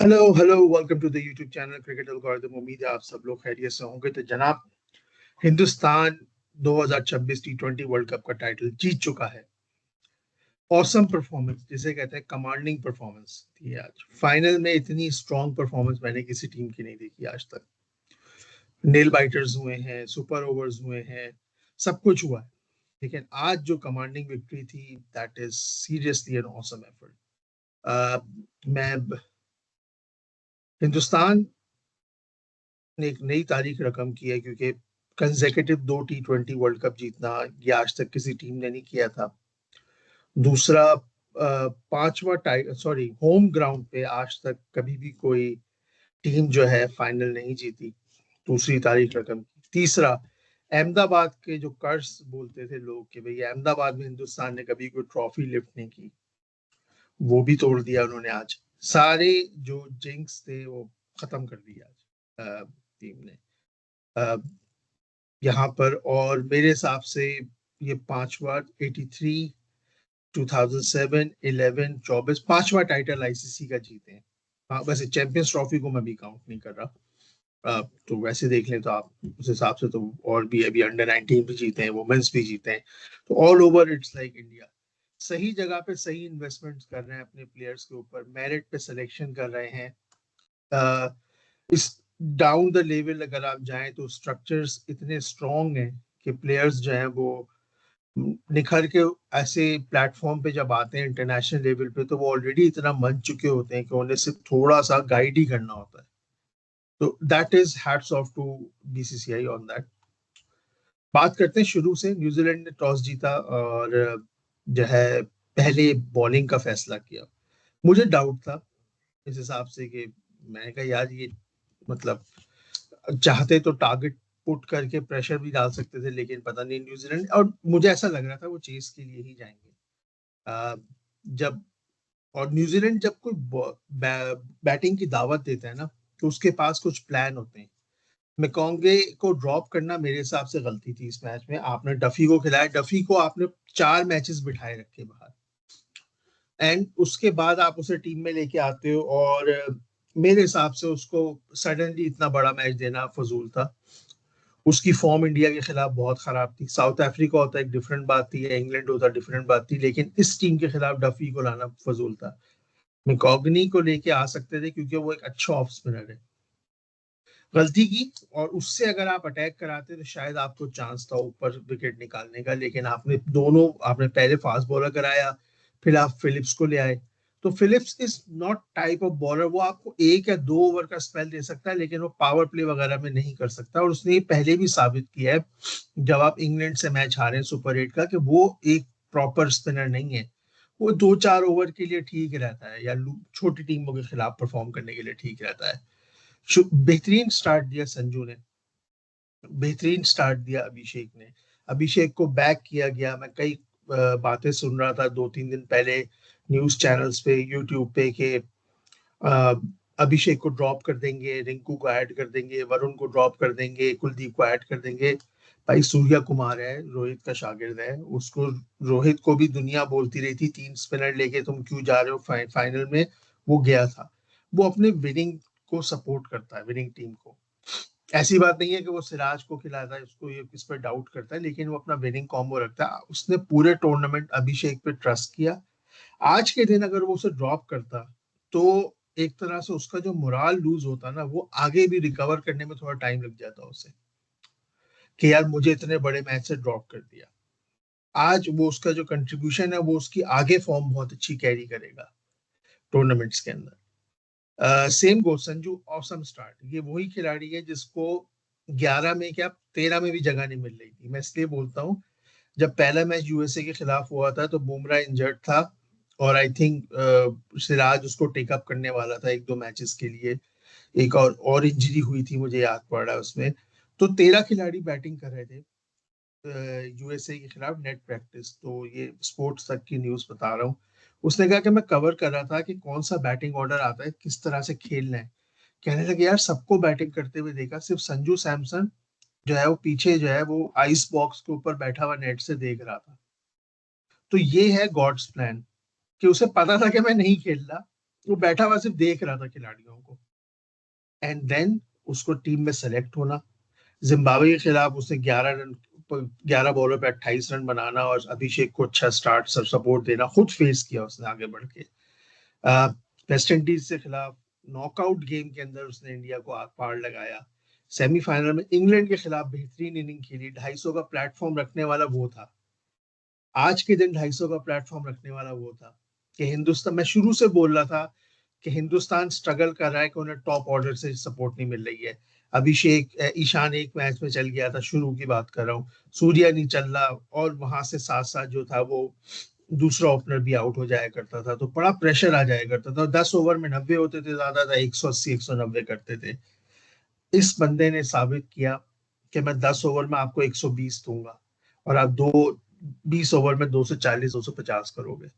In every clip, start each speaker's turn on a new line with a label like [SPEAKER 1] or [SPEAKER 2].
[SPEAKER 1] Hello hello, welcome to the YouTube channel cricket algorithm. उम्मीद है आप सब लोग खैरियत से होंगे। तो जनाब, हिंदुस्तान 2026 टी20 वर्ल्ड कप का टाइटल जीत चुका है। ऑसम परफॉर्मेंस जिसे कहते हैं, कमांडिंग परफॉर्मेंस थी आज। फाइनल में इतनी स्ट्रॉन्ग परफॉर्मेंस मैंने किसी टीम की नहीं देखी आज तक। नेल बाइटर्स हुए हैं, सुपर ओवर्स हुए हैं, सब कुछ हुआ है। लेकिन आज जो कमांडिंग विक्ट्री थी, that is seriously an awesome effort. मैं हिंदुस्तान ने एक नई तारीख रकम की है, क्योंकि कंसेक्यूटिव 2 टी20 वर्ल्ड कप जीतना ये आज तक किसी टीम ने नहीं किया था। दूसरा, पांचवा सॉरी, होम ग्राउंड पे आज तक कभी भी कोई टीम जो है फाइनल नहीं जीती। दूसरी तारीख रकम की। तीसरा, अहमदाबाद के जो कर्स बोलते थे लोग कि भाई अहमदाबाद में हिंदुस्तान ने कभी कोई ट्रॉफी लिफ्ट नहीं की, वो भी तोड़ दिया उन्होंने आज। सारे जो जिंक्स थे वो खत्म कर दिया आज टीम ने यहाँ पर। और मेरे हिसाब से ये पांचवा, 83, 2007, 11, 24 पांचवा टाइटल आईसीसी का जीते हैं। हाँ, वैसे चैंपियंस ट्रॉफी को मैं भी काउंट नहीं कर रहा। तो वैसे देख लें तो आप उस हिसाब से तो और भी अभी अंडर 19 भी जीते हैं, वुमेन्स भी जीते हैं। तो all over it's like India सही जगह पे सही इन्वेस्टमेंट कर रहे हैं अपने प्लेयर्स के ऊपर, मेरिट पे सिलेक्शन कर रहे हैं। इस डाउन द लेवल अगर आप जाएं तो स्ट्रक्चर्स इतने स्ट्रॉन्ग हैं कि प्लेयर्स जो हैं वो निखर के ऐसे प्लेटफॉर्म पे जब आते हैं इंटरनेशनल लेवल पे, तो वो ऑलरेडी इतना मन चुके होते हैं कि उन्हें सिर्फ थोड़ा सा गाइड ही करना होता है। तो that is hats off to BCCI on that. बात करते हैं शुरू से। न्यूजीलैंड ने टॉस जीता और जो है पहले बॉलिंग का फैसला किया। मुझे डाउट था इस हिसाब से कि मैंने कहा यार ये मतलब चाहते तो टारगेट पुट करके प्रेशर भी डाल सकते थे, लेकिन पता नहीं न्यूजीलैंड, और मुझे ऐसा लग रहा था वो चेस के लिए ही जाएंगे। अ, जब और न्यूजीलैंड जब कोई बैटिंग की दावत देता है ना, तो उसके पास कुछ प्लान होते हैं। मैकॉन्गे को ड्रॉप करना मेरे हिसाब से गलती थी इस मैच में। आपने डफी को खिलाया, डफी को आपने 4 मैचेस बिठाए रखे बाहर, एंड उसके बाद आप उसे टीम में लेके आते हो। और मेरे हिसाब से उसको सडनली इतना बड़ा मैच देना फजूल था। उसकी फॉर्म इंडिया के खिलाफ बहुत खराब थी। साउथ अफ्रीका होता एक डिफरेंट बात थी, इंग्लैंड होता डिफरेंट बात थी, लेकिन इस टीम के खिलाफ डफी को लाना फजूल था। मैकॉग्नी को लेके आ सकते थे क्योंकि वो एक अच्छा ऑफ स्पिनर है। गलती की, और उससे अगर आप अटैक कराते तो शायद आपको चांस था ऊपर विकेट निकालने का, लेकिन आपने पहले फास्ट बॉलर कराया, फिर आप फिलिप्स को ले आए। तो Phillips is not type of bowler, वो आपको 1 या 2 ओवर का स्पेल दे सकता है, लेकिन वो पावर प्ले वगैरह में नहीं कर सकता। और उसने ये पहले भी साबित किया है जब आप इंग्लैंड से मैच हारे सुपर 8 का, कि वो एक प्रॉपर स्पिनर नहीं है। वो 2-4 ओवर के लिए ठीक रहता है, या छोटी टीमों के खिलाफ परफॉर्म करने के लिए ठीक रहता है। बेहतरीन स्टार्ट दिया संजू ने, बेहतरीन स्टार्ट दिया अभिषेक ने। अभिषेक को बैक किया गया। मैं कई बातें सुन रहा था 2-3 दिन पहले न्यूज चैनल्स पे, यूट्यूब पे, कि अ, अभिषेक को ड्रॉप कर देंगे, रिंकू को ऐड कर देंगे, वरुण को ड्रॉप कर देंगे, कुलदीप को ऐड कर देंगे। भाई सूर्या कुमार है, रोहित का शागिर्द है, उसको रोहित को भी दुनिया बोलती रही थी 3 स्पिनर लेके तुम क्यों जा रहे हो फाइनल में। वो गया था। वो अपने विनिंग को सपोर्ट करता है, विनिंग टीम को। ऐसी बात नहीं है कि वो सिराज को खिलाता है, उसको ये इस पर डाउट करता है, लेकिन वो अपना विनिंग कॉम्बो रखता है। उसने पूरे टूर्नामेंट अभिषेक पे ट्रस्ट किया। आज के दिन अगर वो उसे ड्रॉप करता, तो एक तरह से उसका जो मोराल लूज होता ना, वो आगे भी रिकवर करने में थोड़ा टाइम लग जाता उसे, कि यार मुझे इतने बड़े मैच से ड्रॉप कर दिया। आज वो उसका जो कंट्रीब्यूशन है, वो उसकी आगे फॉर्म बहुत अच्छी कैरी करेगा टूर्नामेंट्स के अंदर। सेम गो संजू, ऑसम स्टार्ट। ये वही खिलाड़ी है जिसको 11 में क्या 13 में भी जगह नहीं मिल रही थी। मैं इसलिए बोलता हूँ, जब पहला मैच यूएसए के खिलाफ हुआ था तो बुमराह इंजर्ड था, और आई थिंक सिराज उसको टेकअप करने वाला था 1-2 मैचेस के लिए। एक और इंजरी हुई थी, मुझे याद पड़ रहा है उसमें। तो 13 खिलाड़ी बैटिंग कर रहे थे यूएसए के खिलाफ, नेट प्रैक्टिस। तो ये स्पोर्ट्स तक की न्यूज बता रहा हूँ। उसने कहा कि मैं कवर कर रहा था कि कौन सा बैटिंग ऑर्डर आता है, किस तरह से खेलना है। कहने लगे यार सबको बैटिंग करते हुए देखा, सिर्फ संजू सैमसन जो है वो पीछे जो है वो आइस बॉक्स के ऊपर बैठा हुआ नेट से देख रहा था। तो ये है गॉड्स प्लान, कि उसे पता था कि मैं नहीं खेल रहा, वो बैठा हुआ सिर्फ देख रहा था खिलाड़ियों को, एंड देन उसको टीम में सेलेक्ट होना, जिम्बाब्वे के खिलाफ उसने 11 बॉलों पे 28 रन बनाना और अभिषेक को अच्छा स्टार्ट सपोर्ट देना खुद फेस किया उसने आगे बढ़ के। वेस्ट इंडीज के खिलाफ नॉकआउट गेम के अंदर उसने इंडिया को आग पार लगाया। सेमीफाइनल में इंग्लैंड के खिलाफ बेहतरीन इनिंग खेली, 250 का प्लेटफॉर्म रखने वाला वो था। आज के दिन 250 का प्लेटफॉर्म रखने वाला वो था कि हिंदुस्तान, मैं शुरू से बोल रहा था कि हिंदुस्तान स्ट्रगल कर रहा है कि उन्हें टॉप ऑर्डर से सपोर्ट नहीं मिल रही है। अभिषेक ईशान एक मैच में चल गया था, शुरू की बात कर रहा हूँ, सूर्या नहीं चल रहा, और वहां से साथ साथ जो था वो दूसरा ओपनर भी आउट हो जाया करता था, तो बड़ा प्रेशर आ जाया करता था। 10 ओवर में 90 होते थे, ज्यादा था 180 190 करते थे। इस बंदे ने साबित किया कि मैं 10 ओवर में आपको 120 दूंगा और आप 20 ओवर में 240 250 करोगे,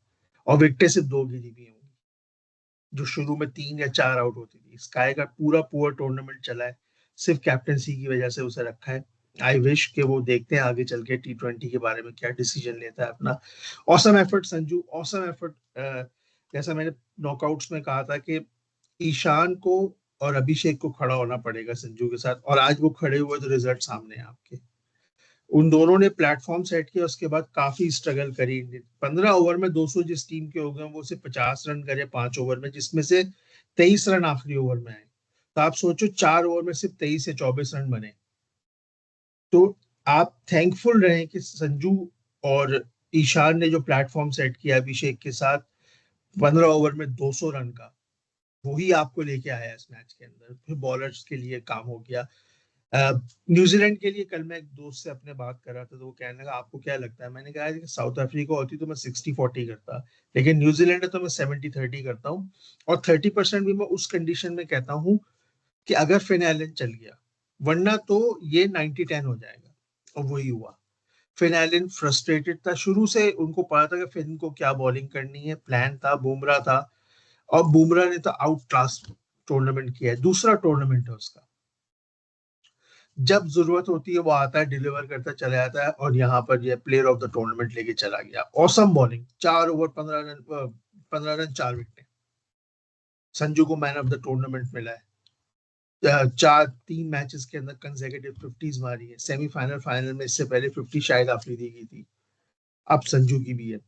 [SPEAKER 1] और विकेटें सिर्फ 2 गिरी भी होंगी, जो शुरू में 3 या 4 आउट होती थी। स्काई का पूरा पुअर टूर्नामेंट चला है, सिर्फ कैप्टनसी की वजह से उसे रखा है। आई विश कि वो देखते हैं आगे चल के T20 के बारे में क्या डिसीजन लेता है अपना। Awesome effort Sanju, awesome effort. जैसा मैंने नॉकआउट्स में कहा था कि ईशान को और अभिषेक को खड़ा होना पड़ेगा संजू के साथ, और आज वो खड़े हुए तो रिजल्ट सामने है आपके। उन दोनों ने प्लेटफॉर्म सेट किया, उसके बाद काफी स्ट्रगल करी। 15 ओवर में 200 जिस टीम के हो गए वो सिर्फ 50 रन करे 5 ओवर में, जिसमें से 23 रन आखिरी ओवर में आए। तो आप सोचो 4 ओवर में सिर्फ 23 से 24 रन बने। तो आप थैंकफुल रहे कि संजू और ईशान ने जो प्लेटफॉर्म सेट किया अभिषेक के साथ 15 ओवर में 200 रन का, वही आपको लेके आया इस मैच के अंदर। फिर बॉलर्स के लिए काम हो गया। न्यूजीलैंड के लिए कल मैं एक दोस्त से अपने बात कर रहा था, तो वो कहने लगा आपको क्या लगता है, मैंने कहा कि साउथ अफ्रीका होती तो मैं 60-40 करता, लेकिन न्यूजीलैंड है तो मैं 70-30 करता हूँ। और 30% भी मैं उस कंडीशन में कहता हूँ कि अगर फिन एलन चल गया, वरना तो ये 90-10 हो जाएगा। और वही हुआ। फिन एलन फ्रस्ट्रेटेड था शुरू से, उनको पता था कि फिन को क्या बॉलिंग करनी है, प्लान था, बुमराह था, और बुमराह ने तो आउट क्लास टूर्नामेंट किया है, दूसरा टूर्नामेंट है उसका। जब जरूरत होती है वो आता है, डिलीवर करता चला जाता है, और यहाँ पर ये प्लेयर ऑफ द टूर्नामेंट लेके चला गया। Awesome bowling, 4 over 15 run, 15 run 4 wicket. Sanju को मैन ऑफ द टूर्नामेंट मिला है। 3 मैचेस के अंदर कंसेक्यूटिव 50s मारी है। सेमीफाइनल फाइनल में इससे पहले 50 शायद आफरीदी की थी, अब संजू की भी है।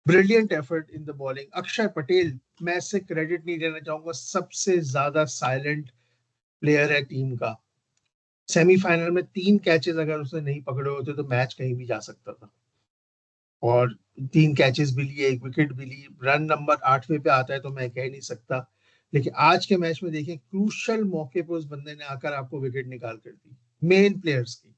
[SPEAKER 1] Brilliant effort in the bowling. अक्षर पटेल, मैं इससे क्रेडिट नहीं देना चाहूंगा, सबसे ज्यादा साइलेंट प्लेयर है टीम का। सेमीफाइनल में 3 कैचेस अगर उसने नहीं पकड़े होते तो मैच कहीं भी जा सकता था, और 3 कैचेस भी लिए, 1 विकेट भी ली। रन नंबर 8वें पे आता है तो मैं कह नहीं सकता, लेकिन आज के मैच में देखें क्रूशल मौके पे उस बंदे ने आकर आपको विकेट निकाल कर दी, मेन प्लेयर्स की।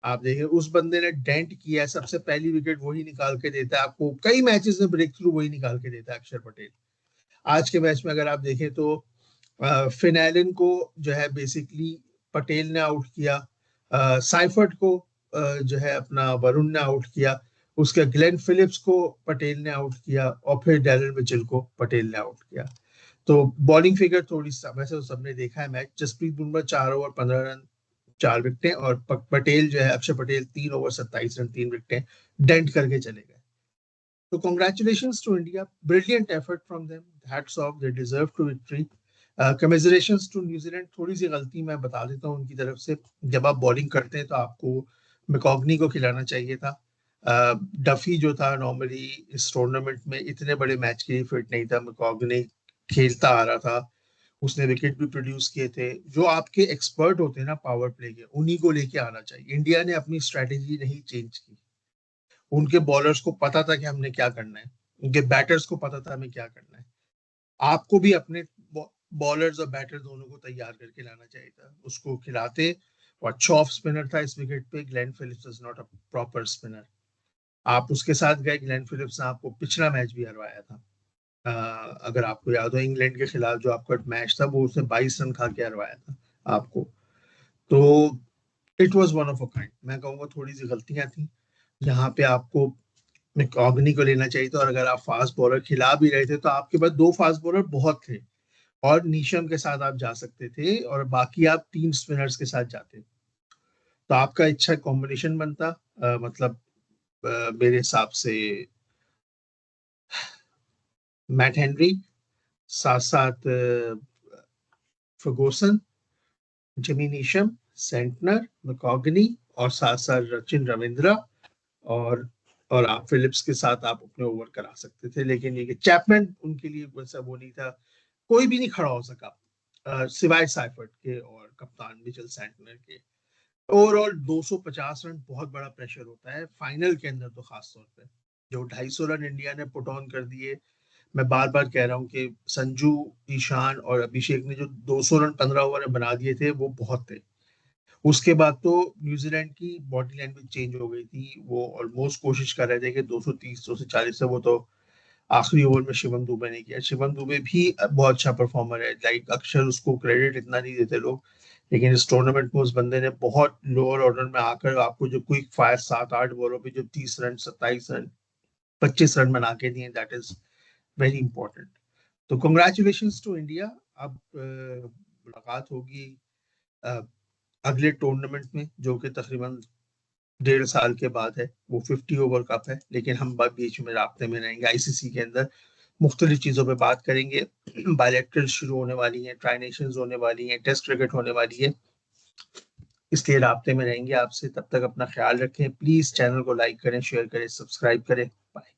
[SPEAKER 1] आप देखें उस बंदे ने डेंट किया है, सबसे पहली विकेट वही निकाल के देता है आपको, कई मैचेस में ब्रेक थ्रू वही निकाल के देता है अक्षर पटेल। आज के मैच में अगर आप देखें तो फिन एलन को जो है बेसिकली पटेल ने आउट किया, साइफर्ट को जो है अपना वरुण ने आउट किया, उसके ग्लेन फिलिप्स को पटेल ने आउट किया, और फिर डैरेन मिचेल को पटेल ने आउट किया। तो बॉलिंग फिगर थोड़ी सा, वैसे तो सबने देखा है match, Jasprit Bumrah 4 over 15 run 4 विकेटें, और पटेल जो है अक्षर पटेल 3 ओवर 27 रन 3 विकेटें डेंट करके चले गए। तो congratulations to India, brilliant effort from them, hats off, they deserve to victory. Commiserations to New Zealand, थोड़ी सी गलती मैं बता देता हूँ उनकी तरफ से। जब आप बॉलिंग करते हैं तो आपको मैकॉग्नी को खिलाना चाहिए था। डफी जो था नॉर्मली इस टूर्नामेंट में इतने बड़े मैच के लिए फिट नहीं था, मैकॉग्नी खेलता आ रहा था, उसने विकेट भी प्रोड्यूस किए थे। जो आपके एक्सपर्ट होते हैं ना पावर प्ले के, उन्हीं को लेके आना चाहिए। इंडिया ने अपनी स्ट्रेटेजी नहीं चेंज की, उनके बॉलर्स को पता था कि हमने क्या करना है, उनके बैटर्स को पता था हमें क्या करना है। आपको भी अपने बॉलर्स और बैटर दोनों को तैयार करके लाना चाहिए था, उसको खिलाते। और अच्छा ऑफ स्पिनर था इस विकेट पे, Glenn Phillips is not a proper spinner. आप उसके साथ गए, ग्लेन फिलिप्स ने आपको पिछला मैच भी हरवाया था। अगर आपको याद हो इंग्लैंड के खिलाफ जो आपका मैच था, वो उसने 22 रन खा के हरवाया था आपको। तो it was one of a kind, मैं कहूंगा थोड़ी सी गलतियां थी यहाँ पे, आपको मैकॉग्नी को लेना चाहिए था। और अगर आप फास्ट बॉलर खिला भी रहे थे तो आपके पास 2 फास्ट बॉलर बहुत थे, और नीशम के साथ आप जा सकते थे, और बाकी आप 3 स्पिनर्स के साथ जाते, तो आपका अच्छा कॉम्बिनेशन बनता। मतलब मेरे हिसाब से मैट हेनरी, साथ साथ फर्गूसन, जिमी नीशम, सेंटनर, मैकॉगनी और साथ साथ सचिन रविंद्रा और आप फिलिप्स के साथ आप अपने ओवर करा सकते थे, लेकिन ये कि चैपमैन उनके लिए वैसा वो नहीं था, कोई भी नहीं खड़ा हो सका सिवाय साइफर्ट के और कप्तान मिचेल सैंटनर के। ओवरऑल 250 रन बहुत बड़ा प्रेशर होता है फाइनल के अंदर, तो खास तौर पे जो 250 रन इंडिया ने पुट ऑन कर दिए। मैं बार बार कह रहा हूँ कि संजू, ईशान और अभिषेक ने जो 200 रन 15 ओवर में बना दिए थे वो बहुत थे। उसके बाद तो न्यूजीलैंड की बॉडी लैंग्वेज चेंज हो गई थी, वो ऑलमोस्ट कोशिश कर रहे थे कि 230 240 से, वो तो आखिरी ओवर में शिवम दुबे ने किया। शिवम दुबे भी बहुत अच्छा परफॉर्मर है, लाइक अक्सर उसको क्रेडिट इतना नहीं देते लोग, लेकिन इस टूर्नामेंट में उस बंदे ने बहुत लोअर ऑर्डर में आकर आपको जो क्विक फायर 7-8 बॉलों पे जो 30 रन 27 रन 25 रन बना के दिए, दैट इज वेरी इंपॉर्टेंट। तो कंग्रेचुलेशन टू इंडिया। अब मुलाकात होगी अगले टूर्नामेंट में, जो कि तकरीबन 1.5 साल के बाद है। वो 50 ओवर कप है, लेकिन हम बीच में राब्ते में रहेंगे आईसीसी के अंदर, मुख्तलिफ चीज़ों पे बात करेंगे। बायलैटरल शुरू होने वाली हैं, ट्राई नेशंस होने वाली हैं, टेस्ट क्रिकेट होने वाली है, इसलिए राब्ते में रहेंगे आपसे। तब तक अपना ख्याल रखें, प्लीज़ चैनल को लाइक करें, शेयर करें, सब्सक्राइब करें। बाय।